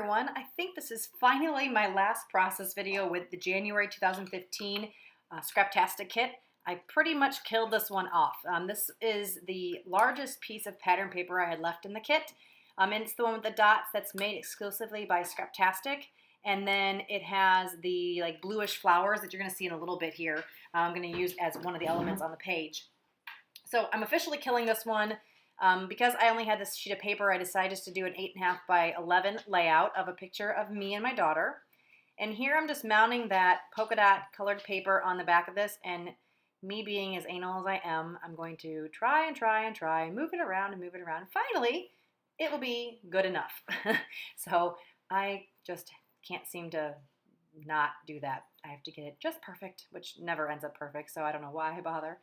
everyone. I think this is finally my last process video with the January 2015 Scraptastic kit. I pretty much killed this one off. This is the largest piece of pattern paper I had left in the kit. And it's the one with the dots that's made exclusively by Scraptastic. And then it has the like bluish flowers that you're going to see in a little bit here. I'm going to use as one of the elements on the page. So I'm officially killing this one. Because I only had this sheet of paper, I decided just to do an 8.5 by 11 layout of a picture of me and my daughter. And here I'm just mounting that polka dot colored paper on the back of this, and me being as anal as I am, I'm going to try, move it around and move it around. And finally, it will be good enough. So I just can't seem to not do that. I have to get it just perfect, which never ends up perfect, so I don't know why I bother.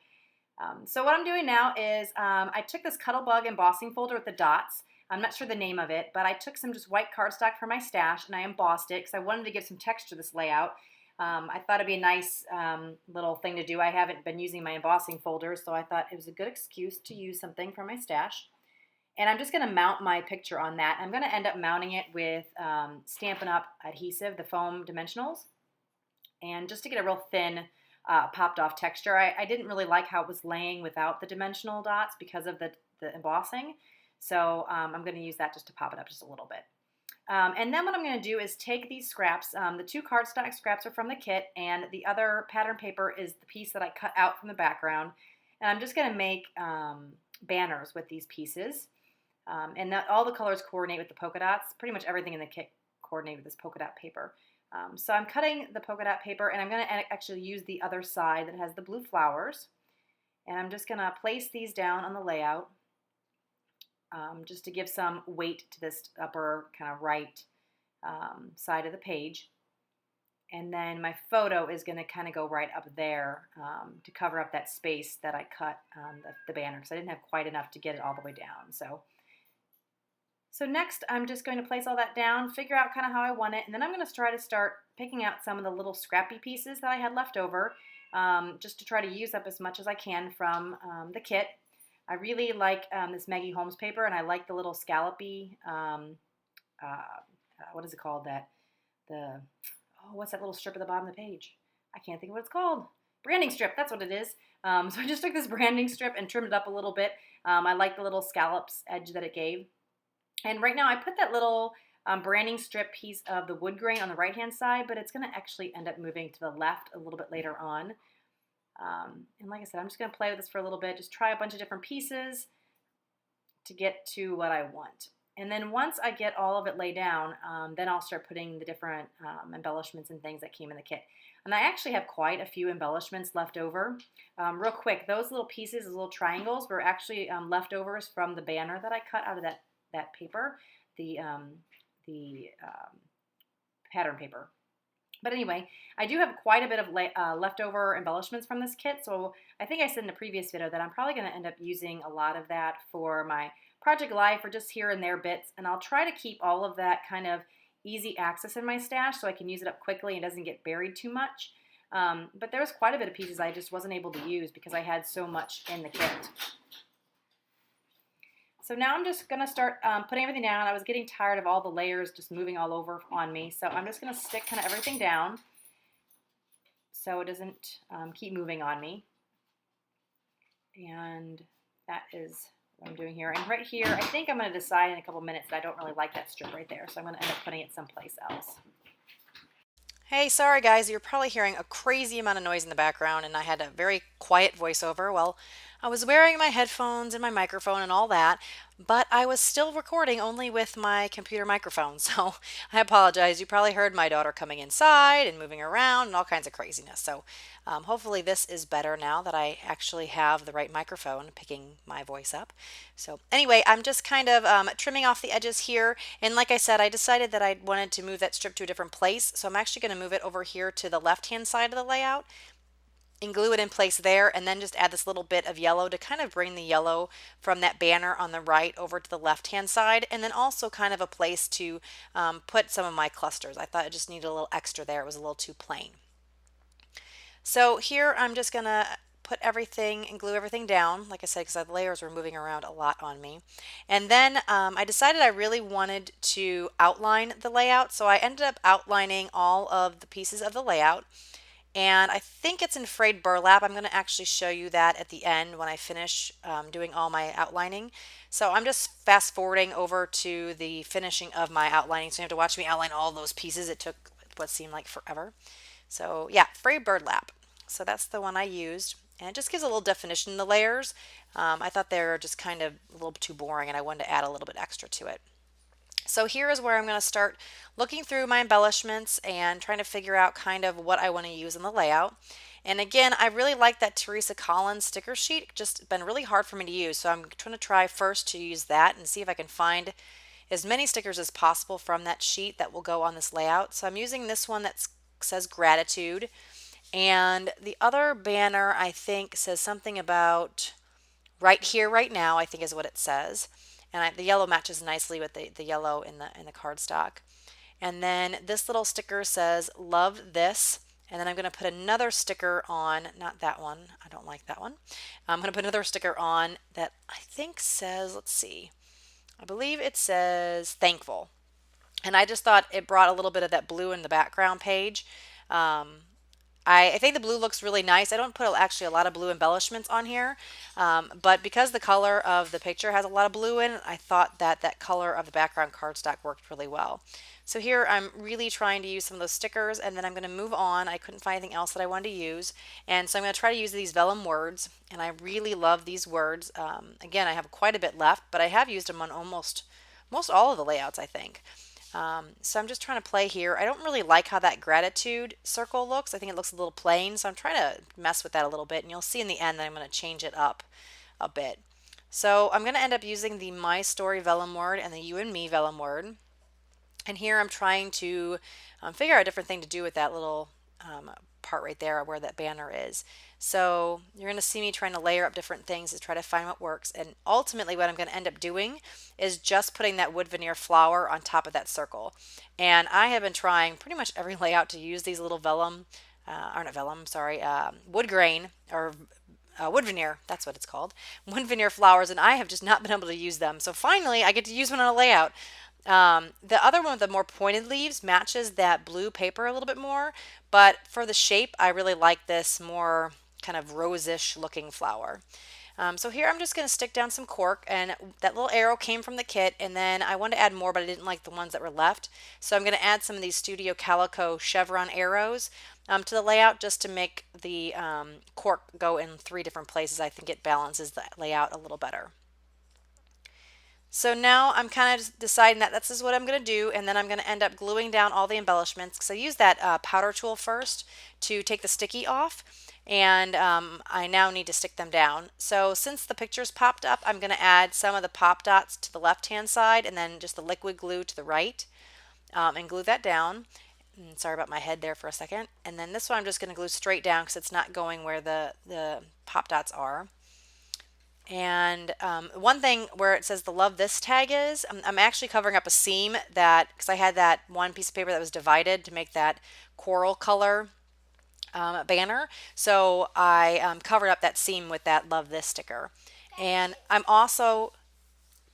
So what I'm doing now is I took this Cuttlebug embossing folder with the dots. I'm not sure the name of it, but I took some just white cardstock from my stash and I embossed it because I wanted to give some texture to this layout. I thought it'd be a nice little thing to do. I haven't been using my embossing folders, so I thought it was a good excuse to use something from my stash. And I'm just going to mount my picture on that. I'm going to end up mounting it with Stampin' Up! Adhesive, the foam dimensionals, and just to get a real thin popped off texture. I didn't really like how it was laying without the dimensional dots because of the embossing. So I'm going to use that just to pop it up just a little bit. And then what I'm going to do is take these scraps. The two cardstock scraps are from the kit, and the other pattern paper is the piece that I cut out from the background. And I'm just going to make banners with these pieces. And all the colors coordinate with the polka dots. Pretty much everything in the kit coordinates with this polka dot paper. So I'm cutting the polka dot paper, and I'm going to actually use the other side that has the blue flowers. And I'm just going to place these down on the layout just to give some weight to this upper kind of right side of the page. And then my photo is going to kind of go right up there to cover up that space that I cut the banner, because I didn't have quite enough to get it all the way down. So next, I'm just going to place all that down, figure out kind of how I want it, and then I'm going to try to start picking out some of the little scrappy pieces that I had left over, just to try to use up as much as I can from the kit. I really like this Maggie Holmes paper, and I like the little scallopy, what is it called? What's that little strip at the bottom of the page? I can't think of what it's called. Branding strip, that's what it is. So I just took this branding strip and trimmed it up a little bit. I like the little scallops edge that it gave. And right now I put that little branding strip piece of the wood grain on the right hand side, but it's going to actually end up moving to the left a little bit later on. And like I said, I'm just going to play with this for a little bit, just try a bunch of different pieces to get to what I want. And then once I get all of it laid down, then I'll start putting the different embellishments and things that came in the kit. And I actually have quite a few embellishments left over. Real quick, those little pieces, those little triangles, were actually leftovers from the banner that I cut out of that paper, the pattern paper. But anyway, I do have quite a bit of leftover embellishments from this kit, so I think I said in a previous video that I'm probably going to end up using a lot of that for my project life or just here and there bits, and I'll try to keep all of that kind of easy access in my stash so I can use it up quickly and doesn't get buried too much. But there was quite a bit of pieces I just wasn't able to use because I had so much in the kit. So now I'm just going to start putting everything down. I was getting tired of all the layers just moving all over on me. So I'm just going to stick kind of everything down so it doesn't keep moving on me. And that is what I'm doing here. And right here, I think I'm going to decide in a couple minutes that I don't really like that strip right there. So I'm going to end up putting it someplace else. Hey, sorry guys, you're probably hearing a crazy amount of noise in the background and I had a very quiet voiceover. Well, I was wearing my headphones and my microphone and all that, but I was still recording only with my computer microphone. So I apologize. You probably heard my daughter coming inside and moving around and all kinds of craziness. So hopefully this is better now that I actually have the right microphone picking my voice up. So anyway, I'm just kind of trimming off the edges here. And like I said, I decided that I wanted to move that strip to a different place. So I'm actually going to move it over here to the left-hand side of the layout and glue it in place there, and then just add this little bit of yellow to kind of bring the yellow from that banner on the right over to the left hand side, and then also kind of a place to put some of my clusters. I thought it just needed a little extra there. It was a little too plain. So here I'm just going to put everything and glue everything down, like I said, because the layers were moving around a lot on me. And then I decided I really wanted to outline the layout, so I ended up outlining all of the pieces of the layout. And I think it's in frayed burlap. I'm going to actually show you that at the end when I finish doing all my outlining. So I'm just fast forwarding over to the finishing of my outlining. So you have to watch me outline all those pieces. It took what seemed like forever. So yeah, frayed burlap. So that's the one I used. And it just gives a little definition in the layers. I thought they were just kind of a little too boring and I wanted to add a little bit extra to it. So here is where I'm going to start looking through my embellishments and trying to figure out kind of what I want to use in the layout. And again, I really like that Teresa Collins sticker sheet. Just been really hard for me to use. So I'm trying to try first to use that and see if I can find as many stickers as possible from that sheet that will go on this layout. So I'm using this one that says gratitude. And the other banner I think says something about right here, right now, I think is what it says. And the yellow matches nicely with the yellow in the cardstock. And then this little sticker says love this. And then I'm going to put another sticker on, not that one, I don't like that one. I'm going to put another sticker on that I think says, let's see, I believe it says thankful. And I just thought it brought a little bit of that blue in the background page. I think the blue looks really nice. I don't put actually a lot of blue embellishments on here, but because the color of the picture has a lot of blue in it, I thought that that color of the background cardstock worked really well. So here I'm really trying to use some of those stickers, and then I'm going to move on. I couldn't find anything else that I wanted to use, and so I'm going to try to use these vellum words, and I really love these words. Again, I have quite a bit left, but I have used them on almost all of the layouts, I think. So I'm just trying to play here. I don't really like how that gratitude circle looks. I think it looks a little plain, so I'm trying to mess with that a little bit, and you'll see in the end that I'm going to change it up a bit. So I'm going to end up using the My Story vellum word and the You and Me vellum word. And here I'm trying to figure out a different thing to do with that little part right there where that banner is. So you're going to see me trying to layer up different things to try to find what works. And ultimately what I'm going to end up doing is just putting that wood veneer flower on top of that circle. And I have been trying pretty much every layout to use these little vellum, or not vellum, sorry, wood grain or wood veneer, that's what it's called, wood veneer flowers, and I have just not been able to use them. So finally I get to use one on a layout. The other one with the more pointed leaves matches that blue paper a little bit more, but for the shape, I really like this more kind of rosish looking flower. So here I'm just going to stick down some cork, and that little arrow came from the kit, and then I wanted to add more, but I didn't like the ones that were left. So I'm going to add some of these Studio Calico chevron arrows to the layout just to make the cork go in 3 different places. I think it balances the layout a little better. So now I'm kind of deciding that this is what I'm going to do, and then I'm going to end up gluing down all the embellishments because I used that powder tool first to take the sticky off, and I now need to stick them down. So since the pictures popped up, I'm going to add some of the pop dots to the left hand side and then just the liquid glue to the right, and glue that down. Sorry about my head there for a second. And then this one I'm just going to glue straight down because it's not going where the pop dots are. And one thing where it says the love this tag is, I'm actually covering up a seam that, because I had that one piece of paper that was divided to make that coral color banner. So I covered up that seam with that love this sticker. And I'm also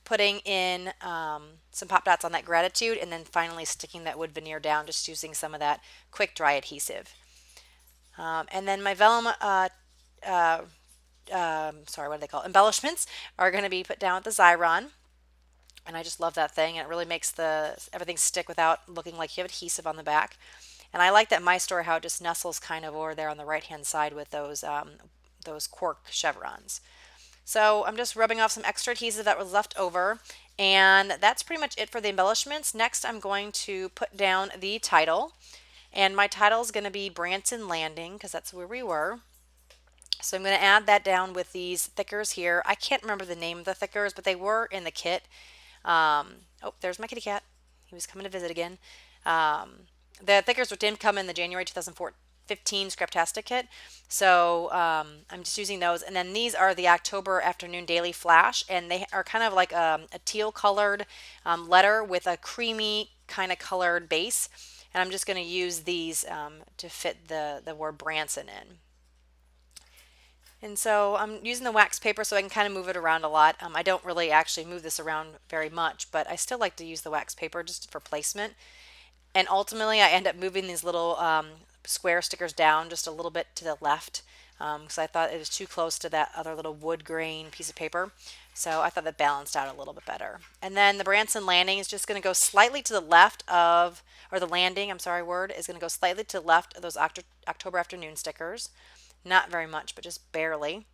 putting in some pop dots on that gratitude, and then finally sticking that wood veneer down, just using some of that quick dry adhesive. And then my vellum sorry, what do they call it? Embellishments are going to be put down with the Xyron. And I just love that thing. And it really makes everything stick without looking like you have adhesive on the back. And I like that My Story, how it just nestles kind of over there on the right hand side with those cork chevrons. So I'm just rubbing off some extra adhesive that was left over. And that's pretty much it for the embellishments. Next I'm going to put down the title. And my title is going to be Branson Landing because that's where we were. So I'm going to add that down with these thickers here. I can't remember the name of the thickers, but they were in the kit. Oh, there's my kitty cat. He was coming to visit again. The thickers didn't come in the January 2015 Scraptastic kit. So I'm just using those. And then these are the October Afternoon Daily Flash. And they are kind of like a teal colored letter with a creamy kind of colored base. And I'm just going to use these to fit the word Branson in. And so I'm using the wax paper so I can kind of move it around a lot. I don't really actually move this around very much, but I still like to use the wax paper just for placement. And ultimately, I end up moving these little square stickers down just a little bit to the left because I thought it was too close to that other little wood grain piece of paper. So I thought that balanced out a little bit better. And then the Branson landing is just going to go slightly to the left of, or the landing, I'm sorry, word, is going to go slightly to the left of those October afternoon stickers. Not very much, but just barely.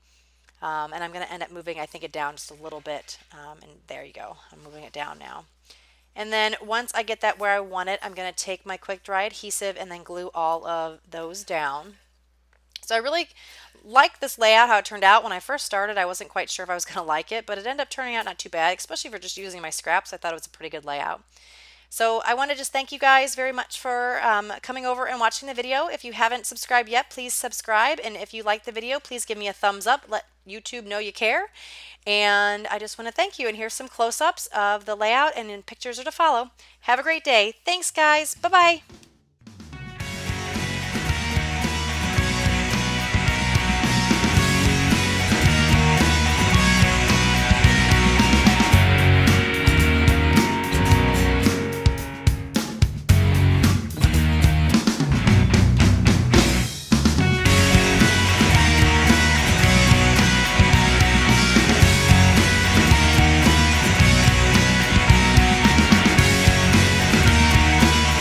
And I'm going to end up moving, I think, it down just a little bit. And there you go. I'm moving it down now. And then once I get that where I want it, I'm going to take my quick dry adhesive and then glue all of those down. So I really like this layout, how it turned out. When I first started, I wasn't quite sure if I was going to like it, but it ended up turning out not too bad, especially for just using my scraps. I thought it was a pretty good layout. So I want to just thank you guys very much for coming over and watching the video. If you haven't subscribed yet, please subscribe. And if you like the video, please give me a thumbs up. Let YouTube know you care. And I just want to thank you. And here's some close-ups of the layout, and then pictures are to follow. Have a great day. Thanks, guys. Bye-bye.